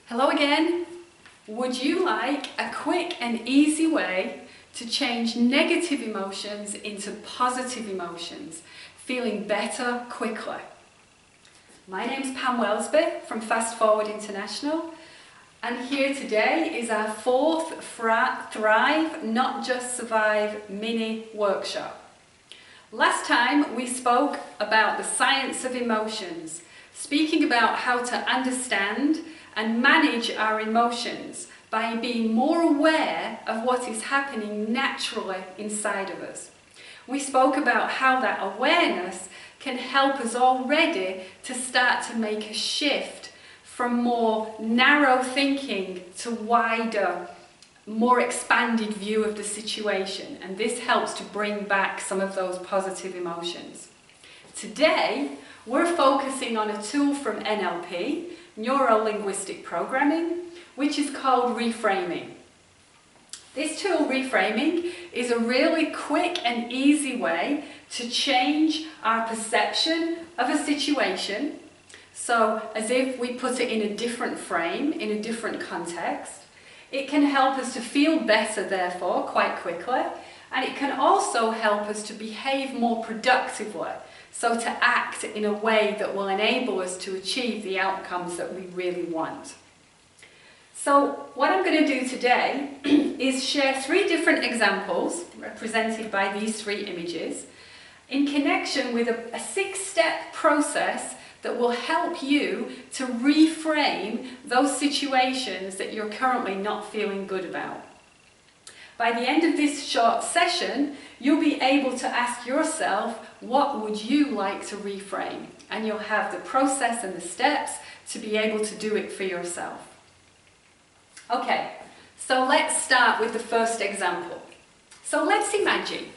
Hello again. Would you like a quick and easy way to change negative emotions into positive emotions, feeling better quickly? My name's Pam Wellsby from Fast Forward International, and here today is our fourth Thrive, Not Just Survive mini workshop. Last time we spoke about the science of emotions, speaking about how to understand and manage our emotions by being more aware of what is happening naturally inside of us. We spoke about how that awareness can help us already to start to make a shift from more narrow thinking to wider, more expanded view of the situation, and this helps to bring back some of those positive emotions. Today we're focusing on a tool from NLP, Neuro-Linguistic Programming, which is called Reframing. This tool, Reframing, is a really quick and easy way to change our perception of a situation, so as if we put it in a different frame, in a different context. It can help us to feel better, therefore, quite quickly, and it can also help us to behave more productively, so to act in a way that will enable us to achieve the outcomes that we really want. So what I'm going to do today is share 3 different examples represented by these 3 images in connection with a 6-step process that will help you to reframe those situations that you're currently not feeling good about. By the end of this short session, you'll be able to ask yourself, what would you like to reframe? And you'll have the process and the steps to be able to do it for yourself. Okay, so let's start with the first example. So let's imagine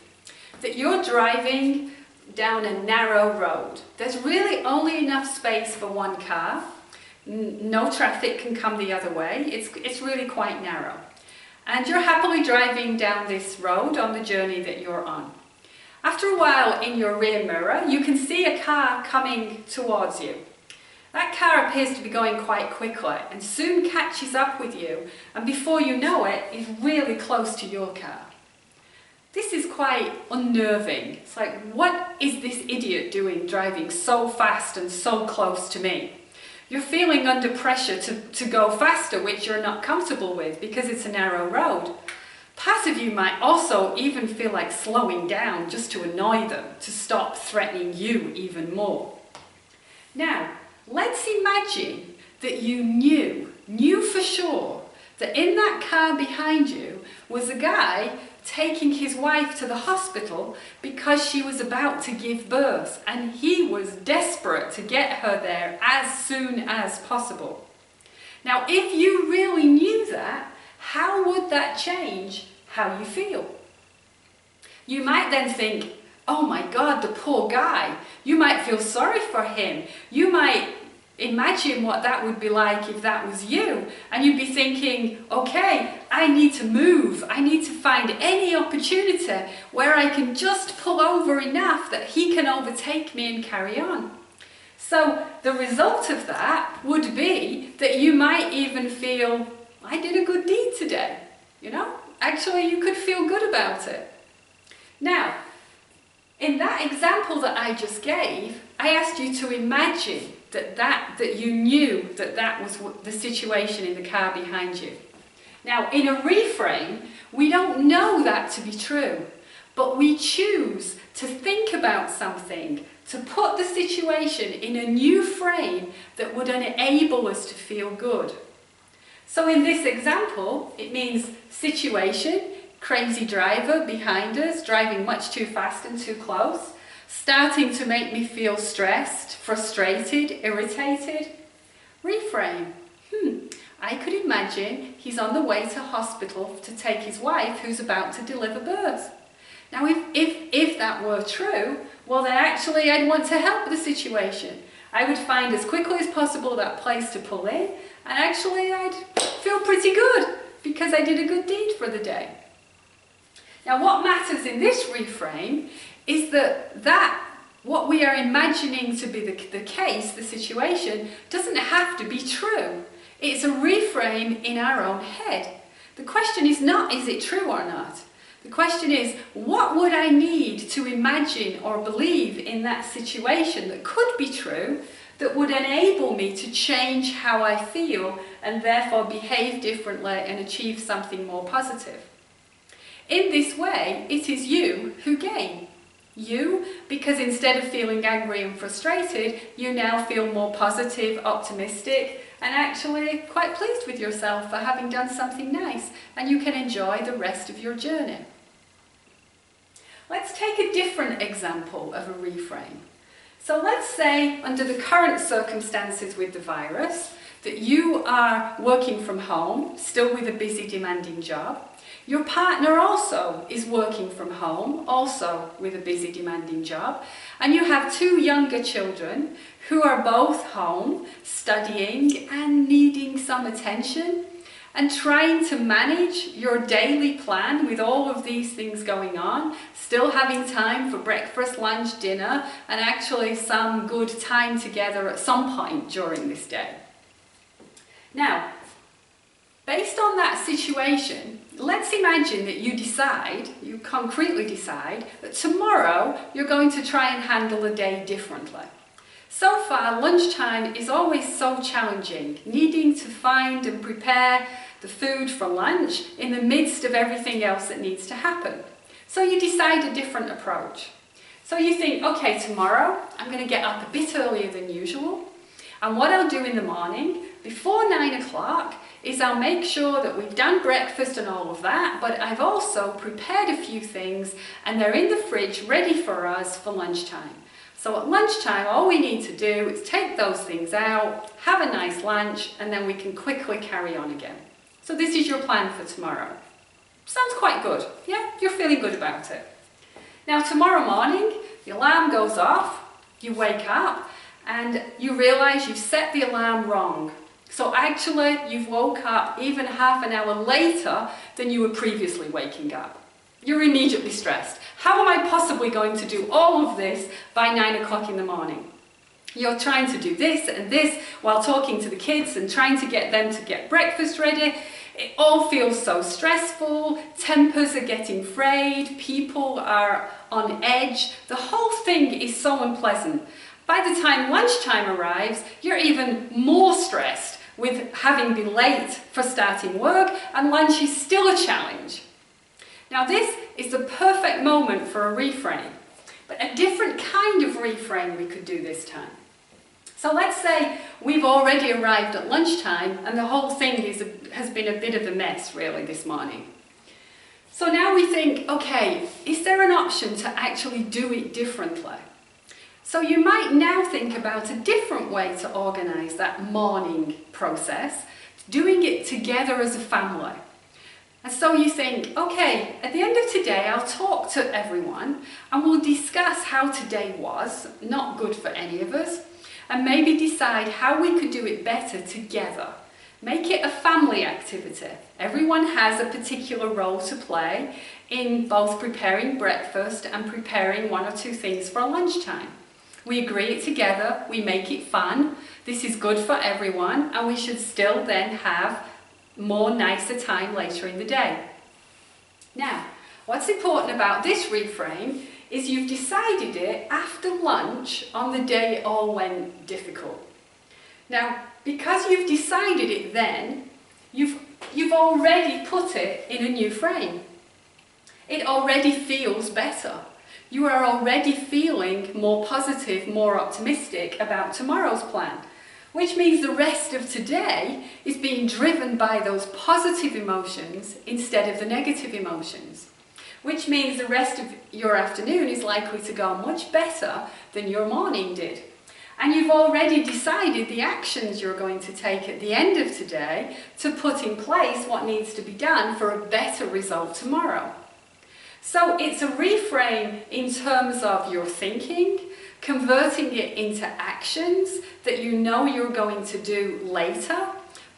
that you're driving down a narrow road. There's really only enough space for one car. No traffic can come the other way. It's really quite narrow. And you're happily driving down this road on the journey that you're on. After a while, in your rear mirror, you can see a car coming towards you. That car appears to be going quite quickly and soon catches up with you, and before you know it, is really close to your car. This is quite unnerving. It's like, what is this idiot doing driving so fast and so close to me? You're feeling under pressure to go faster, which you're not comfortable with because it's a narrow road. Part of you might also even feel like slowing down just to annoy them, to stop threatening you even more. Now, let's imagine that you knew for sure that in that car behind you was a guy taking his wife to the hospital because she was about to give birth, and he was desperate to get her there as soon as possible. Now, if you really knew that, how would that change how you feel? You might then think, oh my God, the poor guy. You might feel sorry for him. You might imagine what that would be like if that was you, and you'd be thinking, okay, I need to move. I need to find any opportunity where I can just pull over enough that he can overtake me and carry on. So the result of that would be that you might even feel, I did a good deed today. Actually you could feel good about it. Now, in that example that I just gave, I asked you to imagine that you knew that was the situation in the car behind you. Now, in a reframe, we don't know that to be true, but we choose to think about something, to put the situation in a new frame that would enable us to feel good. So in this example, it means situation, crazy driver behind us, driving much too fast and too close, starting to make me feel stressed, frustrated, irritated. Reframe. I could imagine he's on the way to hospital to take his wife who's about to deliver birth. Now, if that were true, well then actually I'd want to help the situation. I would find as quickly as possible that place to pull in, and actually I'd feel pretty good because I did a good deed for the day. Now, what matters in this reframe is that what we are imagining to be the case, the situation, doesn't have to be true. It's a reframe in our own head. The question is not, is it true or not? The question is, what would I need to imagine or believe in that situation that could be true, that would enable me to change how I feel and therefore behave differently and achieve something more positive? In this way, it is you who gain. You, because instead of feeling angry and frustrated, you now feel more positive, optimistic, and actually quite pleased with yourself for having done something nice, and you can enjoy the rest of your journey. Let's take a different example of a reframe. So let's say, under the current circumstances with the virus, that you are working from home, still with a busy, demanding job. Your partner also is working from home, also with a busy, demanding job, and you have two younger children who are both home, studying and needing some attention, and trying to manage your daily plan with all of these things going on, still having time for breakfast, lunch, dinner, and actually some good time together at some point during this day. Now, based on that situation, let's imagine that you concretely decide that tomorrow you're going to try and handle the day differently. So far, lunchtime is always so challenging, needing to find and prepare the food for lunch in the midst of everything else that needs to happen. So you decide a different approach. So you think, okay, tomorrow I'm going to get up a bit earlier than usual, and what I'll do in the morning, before 9 o'clock, is I'll make sure that we've done breakfast and all of that, but I've also prepared a few things and they're in the fridge ready for us for lunchtime. So at lunchtime, all we need to do is take those things out, have a nice lunch, and then we can quickly carry on again. So this is your plan for tomorrow. Sounds quite good, yeah? You're feeling good about it. Now tomorrow morning, the alarm goes off, you wake up, and you realise you've set the alarm wrong. So actually, you've woke up even half an hour later than you were previously waking up. You're immediately stressed. How am I possibly going to do all of this by 9 o'clock in the morning? You're trying to do this and this while talking to the kids and trying to get them to get breakfast ready. It all feels so stressful, tempers are getting frayed, people are on edge. The whole thing is so unpleasant. By the time lunchtime arrives, you're even more stressed with having been late for starting work, and lunch is still a challenge. Now this is the perfect moment for a reframe, but a different kind of reframe we could do this time. So let's say we've already arrived at lunchtime and the whole thing has been a bit of a mess really this morning. So now we think, okay, is there an option to actually do it differently? So you might now think about a different way to organise that morning process, doing it together as a family. And so you think, okay, at the end of today I'll talk to everyone and we'll discuss how today was, not good for any of us, and maybe decide how we could do it better together. Make it a family activity. Everyone has a particular role to play in both preparing breakfast and preparing one or two things for lunchtime. We agree it together, we make it fun, this is good for everyone, and we should still then have more nicer time later in the day. Now, what's important about this reframe is you've decided it after lunch on the day it all went difficult. Now, because you've decided it then, you've already put it in a new frame. It already feels better. You are already feeling more positive, more optimistic about tomorrow's plan, which means the rest of today is being driven by those positive emotions instead of the negative emotions, which means the rest of your afternoon is likely to go much better than your morning did. And you've already decided the actions you're going to take at the end of today to put in place what needs to be done for a better result tomorrow. So it's a reframe in terms of your thinking, converting it into actions that you know you're going to do later,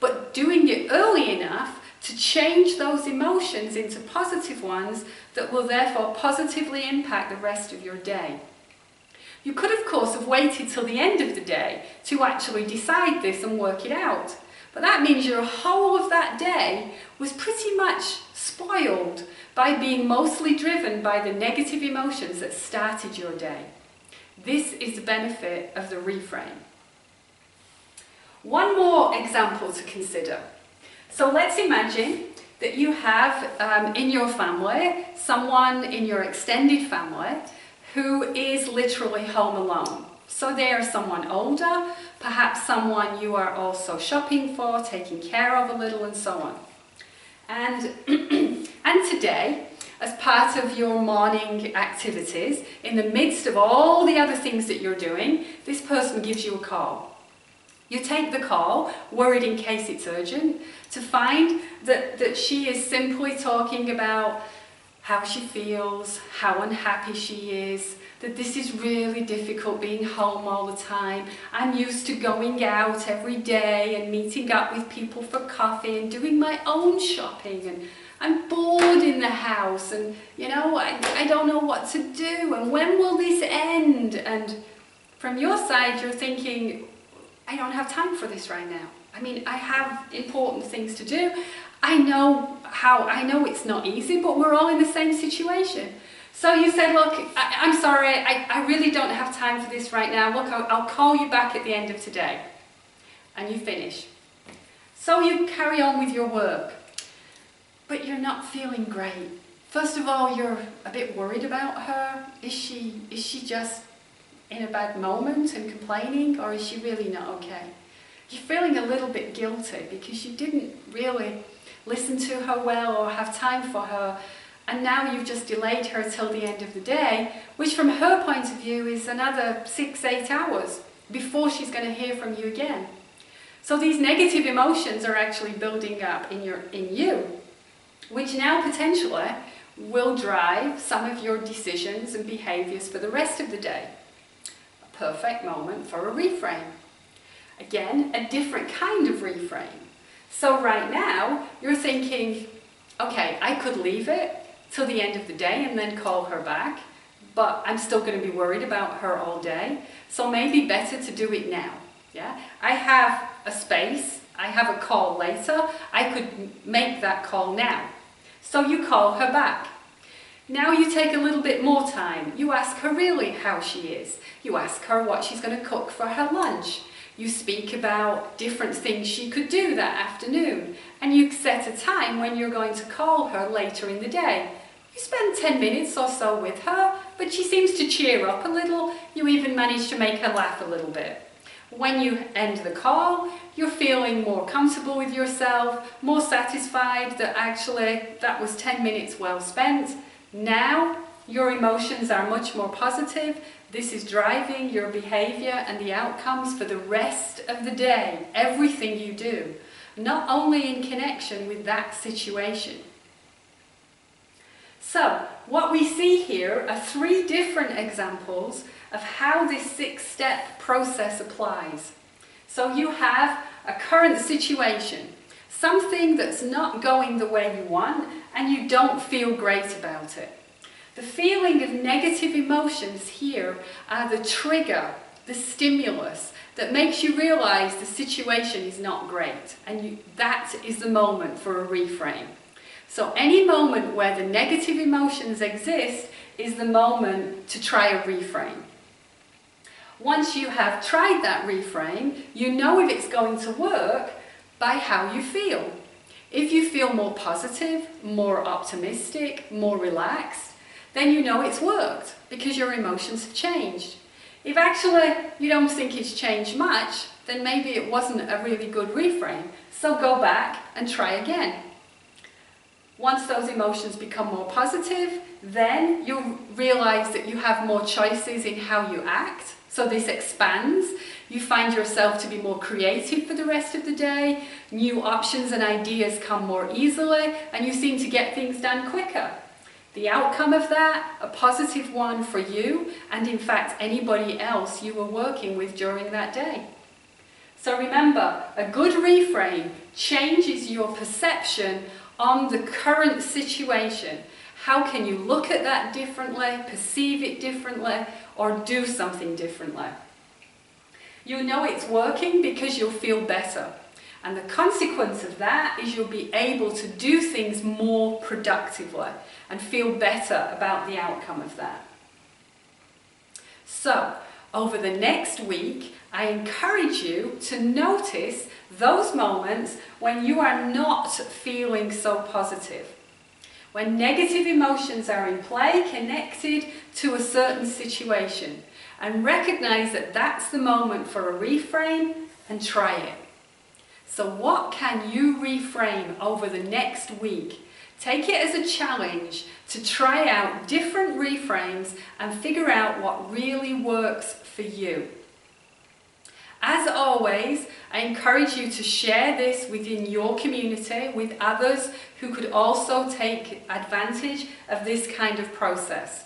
but doing it early enough to change those emotions into positive ones that will therefore positively impact the rest of your day. You could, of course, have waited till the end of the day to actually decide this and work it out. But that means your whole of that day was pretty much spoiled by being mostly driven by the negative emotions that started your day. This is the benefit of the reframe. One more example to consider. So let's imagine that you have in your family someone in your extended family who is literally home alone. So they are someone older, perhaps someone you are also shopping for, taking care of a little, and so on. And, and today, as part of your morning activities, in the midst of all the other things that you're doing, this person gives you a call. You take the call, worried in case it's urgent, to find that she is simply talking about how she feels, how unhappy she is, that this is really difficult being home all the time. I'm used to going out every day and meeting up with people for coffee and doing my own shopping, and I'm bored in the house, and you know, I don't know what to do, and when will this end? And from your side you're thinking, I don't have time for this right now. I mean, I have important things to do. I know it's not easy, but we're all in the same situation. So you said, look, I'm sorry, I really don't have time for this right now. Look, I'll call you back at the end of today. And you finish. So you carry on with your work, but you're not feeling great. First of all, you're a bit worried about her. Is she just in a bad moment and complaining, or is she really not okay? You're feeling a little bit guilty because you didn't really listen to her well or have time for her, and now you've just delayed her till the end of the day, which from her point of view is another 6-8 hours before she's going to hear from you again. So these negative emotions are actually building up in you, which now potentially will drive some of your decisions and behaviours for the rest of the day. A perfect moment for a reframe. Again, a different kind of reframe. So right now, you're thinking, okay, I could leave it till the end of the day and then call her back, but I'm still going to be worried about her all day, so maybe better to do it now. Yeah, I have a space, I have a call later, I could make that call now. So you call her back. Now you take a little bit more time. You ask her really how she is. You ask her what she's going to cook for her lunch. You speak about different things she could do that afternoon, and you set a time when you're going to call her later in the day. You spend 10 minutes or so with her, but she seems to cheer up a little. You even manage to make her laugh a little bit. When you end the call, you're feeling more comfortable with yourself, more satisfied that actually that was 10 minutes well spent. Now your emotions are much more positive. This is driving your behaviour and the outcomes for the rest of the day, everything you do, not only in connection with that situation. So, what we see here are 3 different examples of how this 6-step process applies. So you have a current situation, something that's not going the way you want, and you don't feel great about it. The feeling of negative emotions here are the trigger, the stimulus that makes you realise the situation is not great, and that is the moment for a reframe. So any moment where the negative emotions exist is the moment to try a reframe. Once you have tried that reframe, you know if it's going to work by how you feel. If you feel more positive, more optimistic, more relaxed, then you know it's worked because your emotions have changed. If actually you don't think it's changed much, then maybe it wasn't a really good reframe. So go back and try again. Once those emotions become more positive, then you'll realize that you have more choices in how you act. So this expands. You find yourself to be more creative for the rest of the day. New options and ideas come more easily, and you seem to get things done quicker. The outcome of that, a positive one for you, and in fact anybody else you were working with during that day. So remember, a good reframe changes your perception on the current situation. How can you look at that differently, perceive it differently, or do something differently? You know it's working because you'll feel better. And the consequence of that is you'll be able to do things more productively and feel better about the outcome of that. So, over the next week, I encourage you to notice those moments when you are not feeling so positive. When negative emotions are in play, connected to a certain situation. And recognize that that's the moment for a reframe and try it. So what can you reframe over the next week? Take it as a challenge to try out different reframes and figure out what really works for you. As always, I encourage you to share this within your community with others who could also take advantage of this kind of process.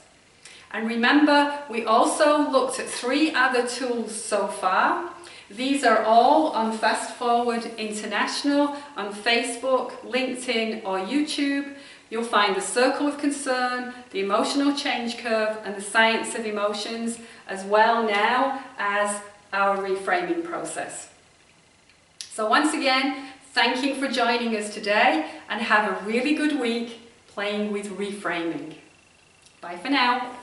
And remember, we also looked at 3 other tools so far. These are all on Fast Forward International on Facebook, LinkedIn or YouTube. You'll find the Circle of Concern, the Emotional Change Curve and the Science of Emotions, as well now as our reframing process. So once again, thank you for joining us today and have a really good week playing with reframing. Bye for now.